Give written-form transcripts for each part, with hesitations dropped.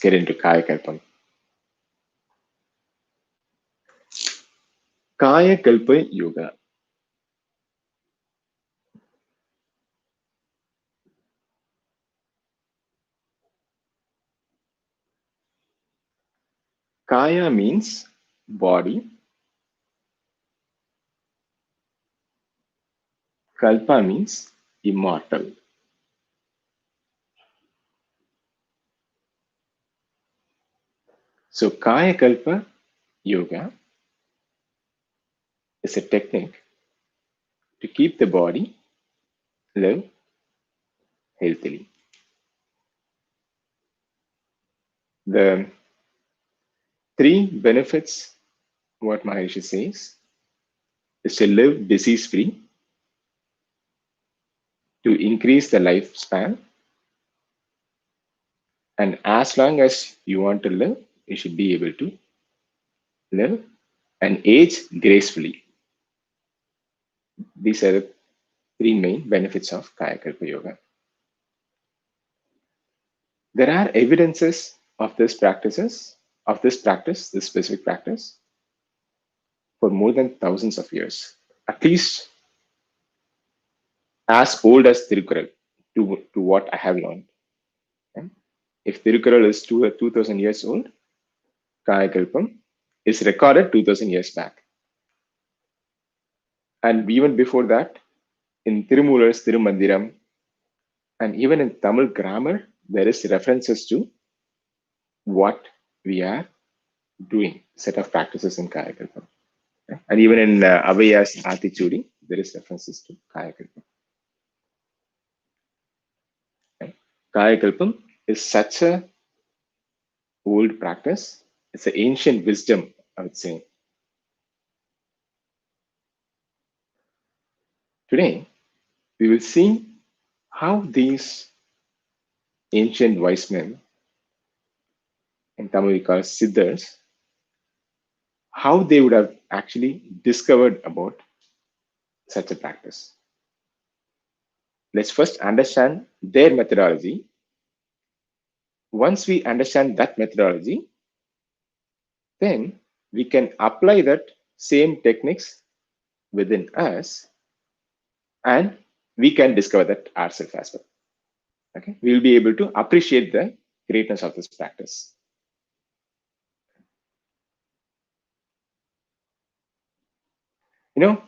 get into Kayakalpam. Kayakalpa Yoga. Kaya means body. Kalpa means immortal. So Kayakalpa Yoga is a technique to keep the body live healthily. The three benefits, what Maharishi says, is to live disease free, to increase the lifespan, and as long as you want to live, you should be able to live and age gracefully. These are the three main benefits of Kayakalpa Yoga. There are evidences of this practice, this specific practice, for more than thousands of years, at least as old as Tirukural, to what I have learned. Okay? If Tirukural is 2000 years old, Kayakalpam is recorded 2000 years back. And even before that, in Tirumular's Tirumandiram, and even in Tamil grammar, there is references to what we are doing, set of practices in Kayakalpam. Okay? And even in Avaya's Atichudi, there is references to Kayakalpam. Okay? Kayakalpam is such a old practice. It's an ancient wisdom, I would say. Today, we will see how these ancient wise men, in Tamil we call Siddhas, how they would have actually discovered about such a practice. Let's first understand their methodology. Once we understand that methodology, then we can apply that same techniques within us, and we can discover that ourselves as well. Okay, we will be able to appreciate the greatness of this practice. You know,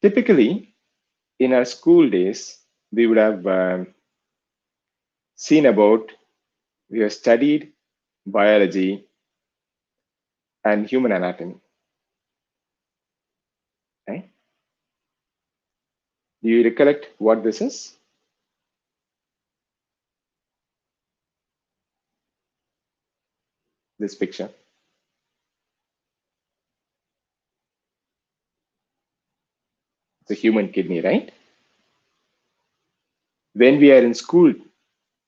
typically in our school days, we would have seen about, we have studied biology and human anatomy. Right? Do you recollect what this is? This picture. It's a human kidney, right? When we are in school,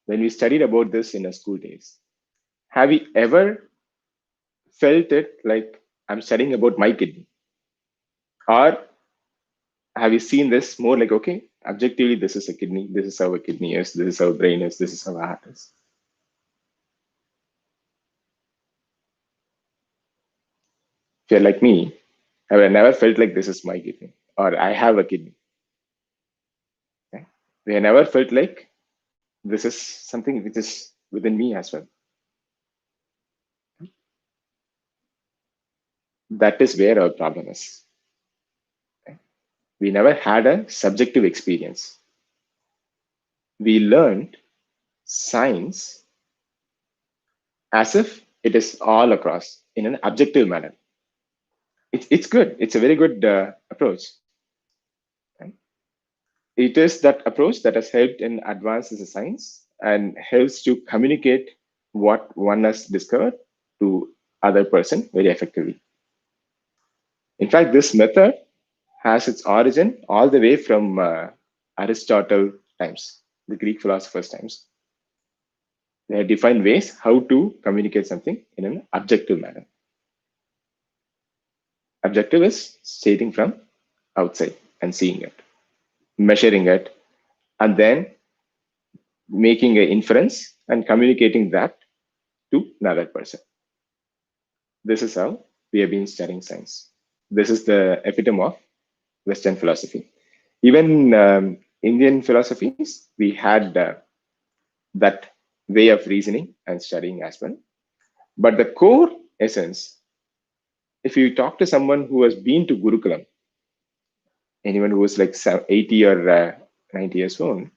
when we studied about this in our school days, have you ever felt it like I'm studying about my kidney? Or have you seen this more like, okay, objectively, this is a kidney, this is how a kidney is, this is how brain is, this is how heart is? If you're like me, I have never felt like this is my kidney or I have a kidney. Okay? We have never felt like this is something which is within me as well. That is where our problem is. Okay? We never had a subjective experience. We learned science as if it is all across in an objective manner. It's good. It's a very good approach. Right? It is that approach that has helped in advance as a science and helps to communicate what one has discovered to other person very effectively. In fact, this method has its origin all the way from Aristotle times, the Greek philosophers' times. They have defined ways how to communicate something in an objective manner. Objective is stating from outside and seeing it, measuring it, and then making an inference and communicating that to another person. This is how we have been studying science. This is the epitome of Western philosophy. Even Indian philosophies, we had that way of reasoning and studying as well. But the core essence, if you talk to someone who has been to Gurukulam, anyone who is like 80 or 90 years old,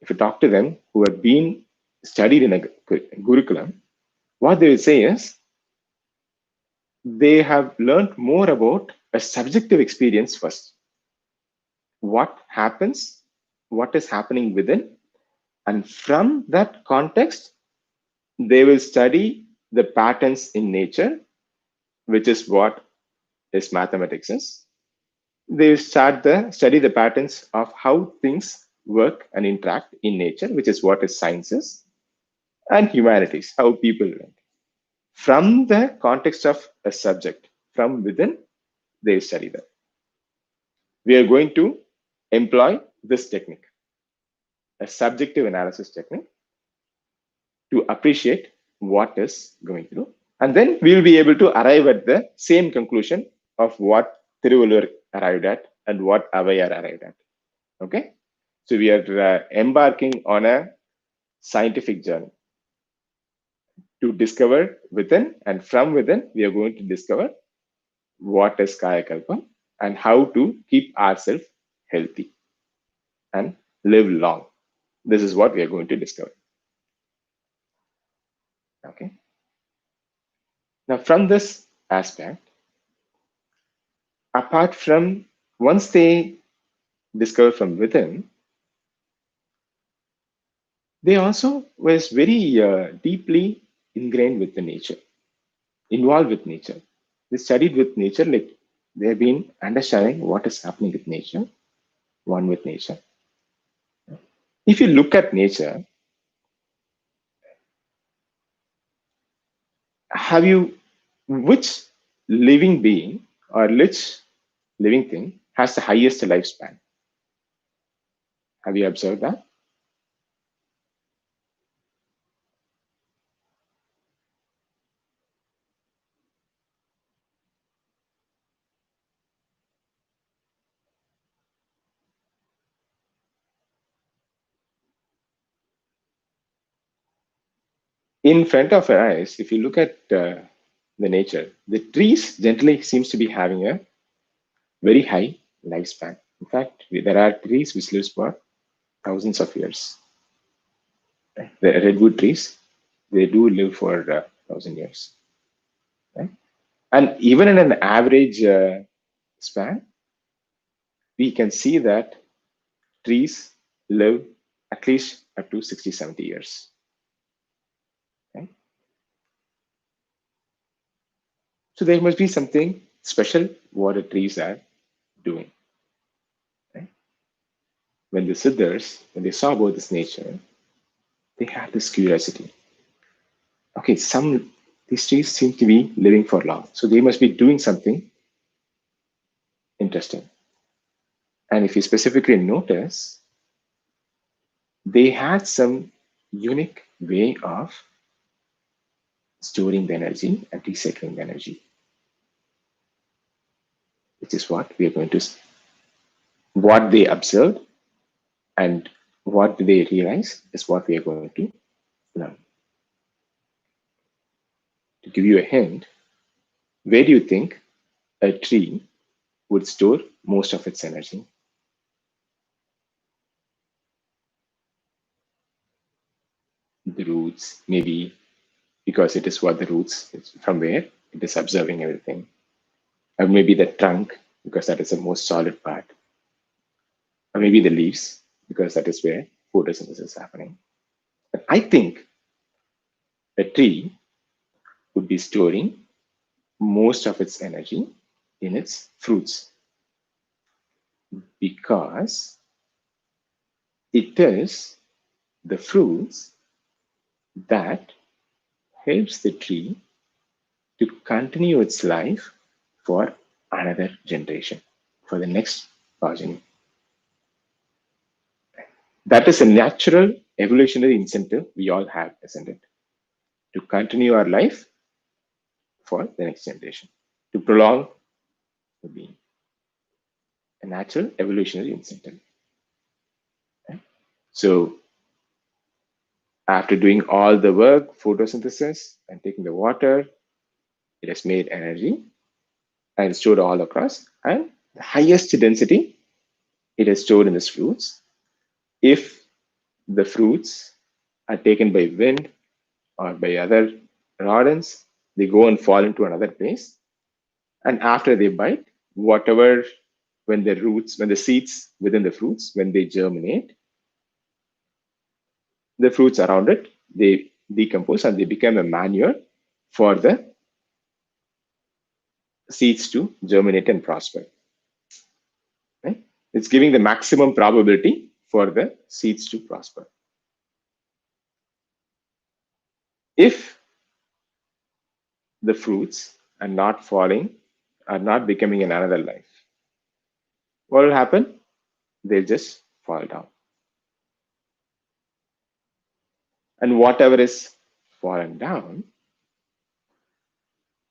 if you talk to them who have been studied in a Gurukulam, what they will say is they have learned more about a subjective experience first. What happens, what is happening within, and from that context, they will study the patterns in nature, which is what is mathematics is. They start the study the patterns of how things work and interact in nature, which is what is sciences, and humanities, how people learn. From the context of a subject, from within, they study that. We are going to employ this technique, a subjective analysis technique, to appreciate what is going through. And then we will be able to arrive at the same conclusion of what Thiruvalur arrived at and what Avayar arrived at. Okay? So we are embarking on a scientific journey to discover within, and from within, we are going to discover what is Kayakalpa and how to keep ourselves healthy and live long. This is what we are going to discover. Okay. Now, from this aspect, apart from once they discover from within, they also was very deeply ingrained with the nature, involved with nature. They studied with nature, like they have been understanding what is happening with nature, one with nature. If you look at nature, have you, which living being or which living thing has the highest lifespan? Have you observed that? In front of our eyes, if you look at the nature, the trees generally seems to be having a very high lifespan. In fact, there are trees which lives for thousands of years. Right? The redwood trees, they do live for 1,000 years. Right? And even in an average span, we can see that trees live at least up to 60, 70 years. Right? So there must be something special what the trees are doing. Right? When the Siddhars, when they saw about this nature, they had this curiosity. Okay, some these trees seem to be living for long, so they must be doing something interesting. And if you specifically notice, they had some unique way of storing the energy and recycling the energy, which is what we are going to, what they observed and what they realize is what we are going to learn. To give you a hint, where do you think a tree would store most of its energy? The roots, maybe because it is what the roots is from where it is observing everything, or maybe the trunk because that is the most solid part, or maybe the leaves because that is where photosynthesis is happening. But I think a tree would be storing most of its energy in its fruits because it is the fruits that helps the tree to continue its life for another generation, for the next progeny. That is a natural evolutionary incentive we all have, isn't it? to continue our life for the next generation, to prolong the being, a natural evolutionary incentive. Right? So, after doing all the work, photosynthesis, and taking the water, it has made energy and stored all across. And the highest density, it is stored in the fruits. If the fruits are taken by wind or by other rodents, they go and fall into another place. And after they bite, whatever, when the seeds within the fruits, when they germinate, the fruits around it, they decompose and they become a manure for the seeds to germinate and prosper. Right? It's giving the maximum probability for the seeds to prosper. If the fruits are not falling, are not becoming in another life, what will happen? They'll just fall down. And whatever is fallen down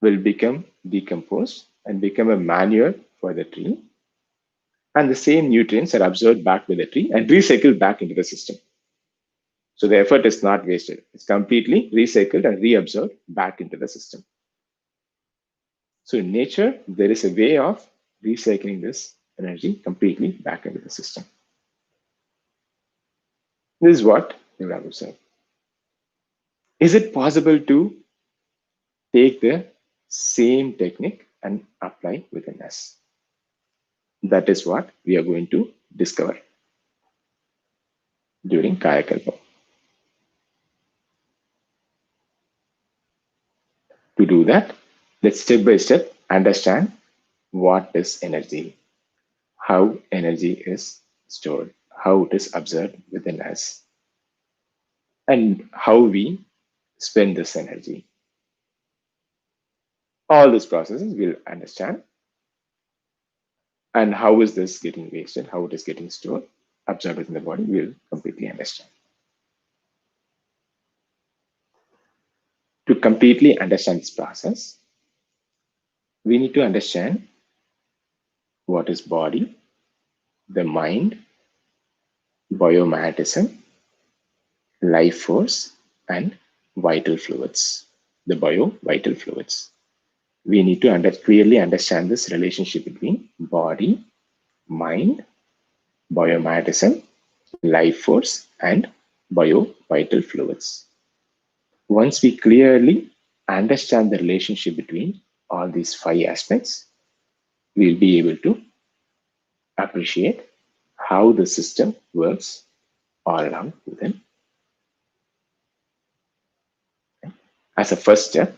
will become decomposed and become a manure for the tree. And the same nutrients are absorbed back by the tree and recycled back into the system. So the effort is not wasted. It's completely recycled and reabsorbed back into the system. So in nature, there is a way of recycling this energy completely back into the system. This is what you have observed. Is it possible to take the same technique and apply within us? That is what we are going to discover during Kayakalpa. To do that, let's step by step understand what is energy, how energy is stored, how it is observed within us, and how we spend this energy. All these processes we'll understand, and how is this getting wasted, how it is getting stored, absorbed within the body, we'll completely understand. To completely understand this process, we need to understand what is body, the mind, biomagnetism, life force, and vital fluids, the bio-vital fluids. We need to clearly understand this relationship between body, mind, biomagnetism, life force, and bio-vital fluids. Once we clearly understand the relationship between all these five aspects, we'll be able to appreciate how the system works all around within. As a first step,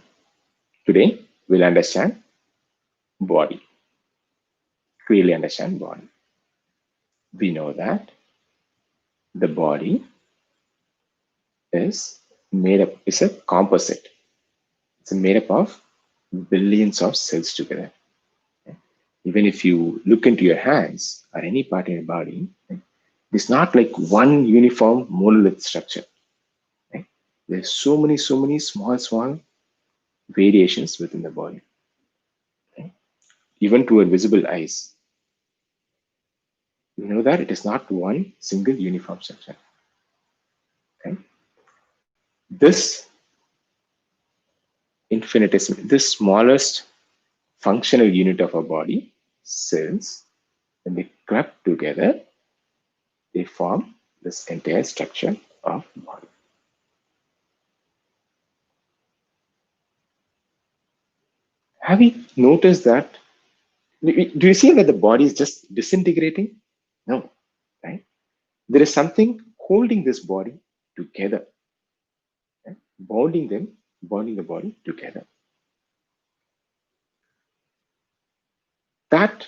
today we'll understand body, clearly understand body. We know that the body is a composite. It's made up of billions of cells together. Even if you look into your hands or any part in your body, it's not like one uniform monolith structure. Right? There's so many small variations within the body. Right? Even to our visible eyes, we know that it is not one single uniform structure. Okay? This infinitesimal, this smallest functional unit of our body, cells, when they club together, they form this entire structure of body. Have you noticed that? Do you see that the body is just disintegrating? No, right? There is something holding this body together, right? Bonding the body together. That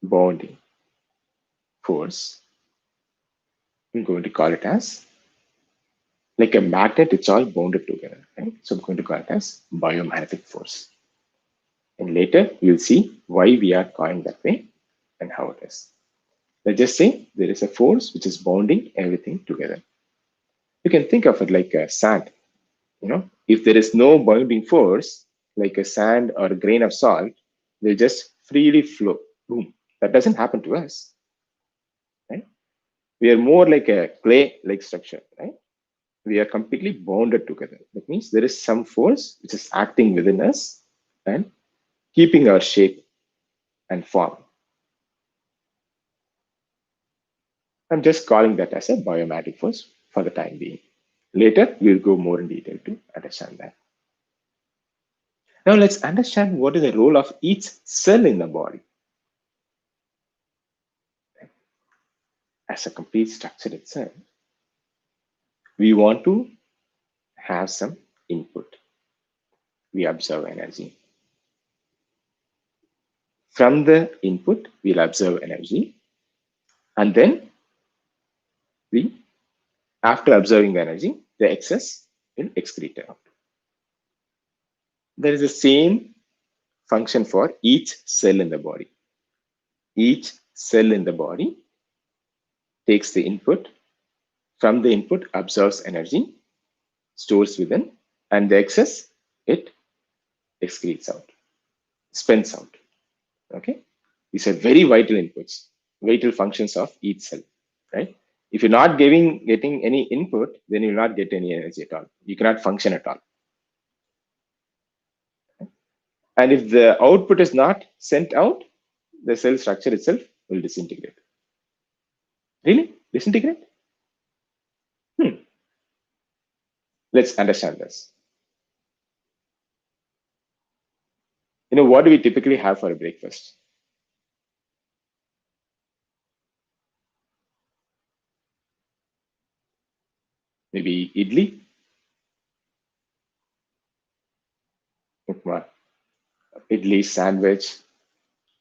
bonding force, I'm going to call it as like a magnet, it's all bonded together, right? So I'm going to call it as biomagnetic force. And later you'll see why we are calling that way and how it is. Let's just say there is a force which is bonding everything together. You can think of it like a sand. If there is no binding force, like a sand or a grain of salt, they just freely flow. Boom. That doesn't happen to us, right? We are more like a clay-like structure, right? We are completely bonded together. That means there is some force which is acting within us and keeping our shape and form. I'm just calling that as a biomatic force for the time being. Later, we'll go more in detail to understand that. Now, let's understand what is the role of each cell in the body. As a complete structure itself, we want to have some input. We observe energy. From the input, we'll observe energy. And then we, after observing the energy, the excess will excrete out. There is the same function for each cell in the body. Each cell in the body takes the input. From the input, absorbs energy, stores within, and the excess, it excretes out, spends out. Okay, these are very vital inputs, vital functions of each cell, right? If you're not getting any input, then you'll not get any energy at all. You cannot function at all. And if the output is not sent out, the cell structure itself will disintegrate. Really? Disintegrate? Let's understand this. What do we typically have for a breakfast? Maybe idli, upma, idli sandwich.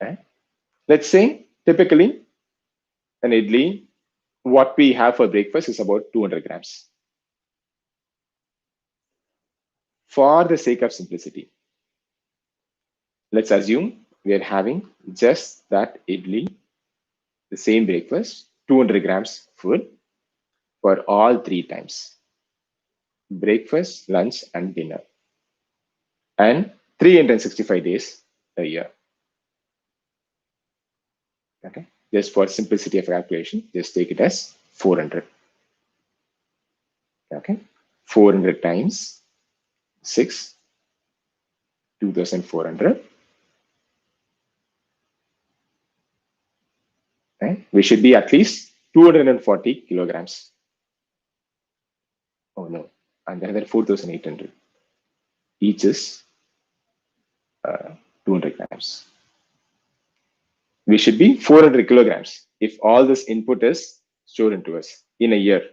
Right? Let's say typically an idli, what we have for breakfast is about 200 grams. For the sake of simplicity, let's assume we are having just that idli, the same breakfast, 200 grams food for all 3 times: breakfast, lunch, and dinner, and 365 days a year. Okay, just for simplicity of calculation, just take it as 400. Okay, 400 times 6, 2400. Right? We should be at least 240 kilograms. Oh no, and another 4800. Each is 200 grams. We should be 400 kilograms if all this input is stored into us in a year.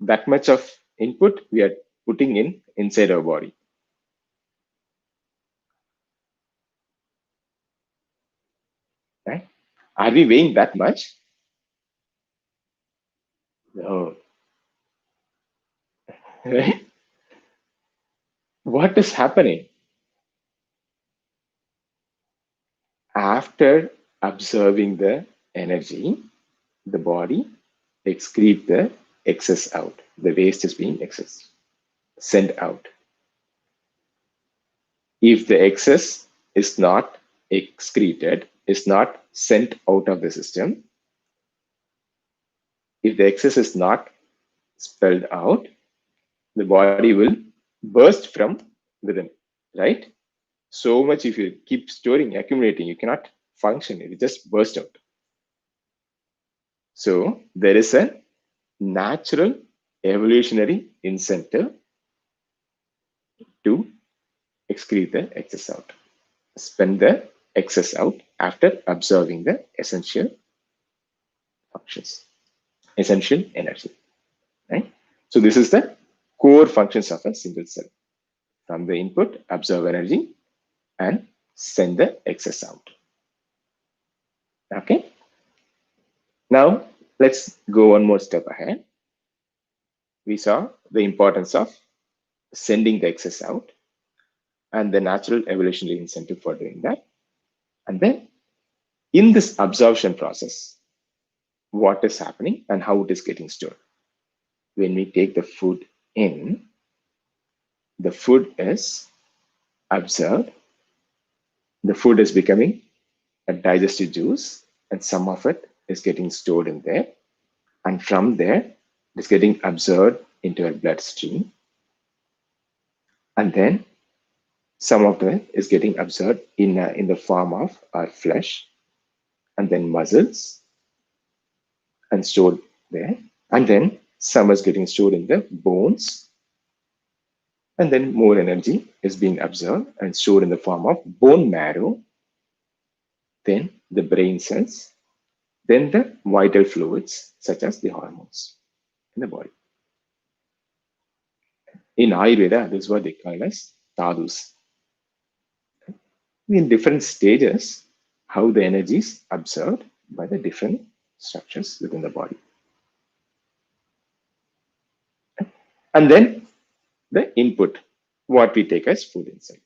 That much of input we are putting inside our body. Right? Are we weighing that much? No. Right? What is happening? After observing the energy, the body excrete the excess out. The waste is being sent out. If the excess is not excreted, is not sent out of the system, if the excess is not spelled out, the body will burst from within, right? So much if you keep storing, accumulating, you cannot function. It just burst out. So there is a natural evolutionary incentive to excrete the excess out, spend the excess out after observing the essential functions, essential energy, right? So this is the core functions of a single cell. From the input, absorb energy and send the excess out. Okay. Now let's go one more step ahead. We saw the importance of sending the excess out and the natural evolutionary incentive for doing that. And then in this absorption process, what is happening and how it is getting stored. When we take the food in, the food is absorbed, the food is becoming a digestive juice, and some of it is getting stored in there. And from there, it's getting absorbed into our bloodstream. And then some of it is getting absorbed in the form of our flesh, and then muscles, and stored there. And then some is getting stored in the bones, and then more energy is being absorbed and stored in the form of bone marrow, then the brain cells, then the vital fluids such as the hormones in the body. In Ayurveda, this is what they call as tadus. In different stages, how the energy is absorbed by the different structures within the body. And then the input, what we take as food inside.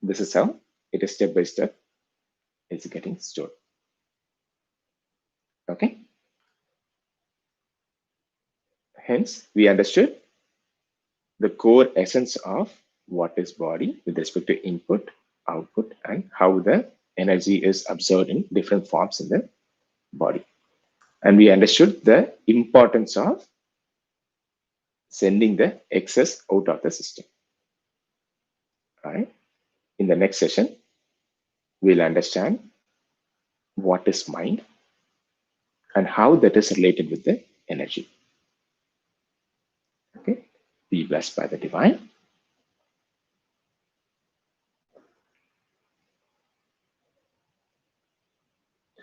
This is how it is step by step it's getting stored. Okay. Hence, we understood the core essence of what is body with respect to input, output, and how the energy is absorbed in different forms in the body. And we understood the importance of sending the excess out of the system. All right. In the next session, we'll understand what is mind and how that is related with the energy. Okay. Be blessed by the divine.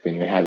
When you have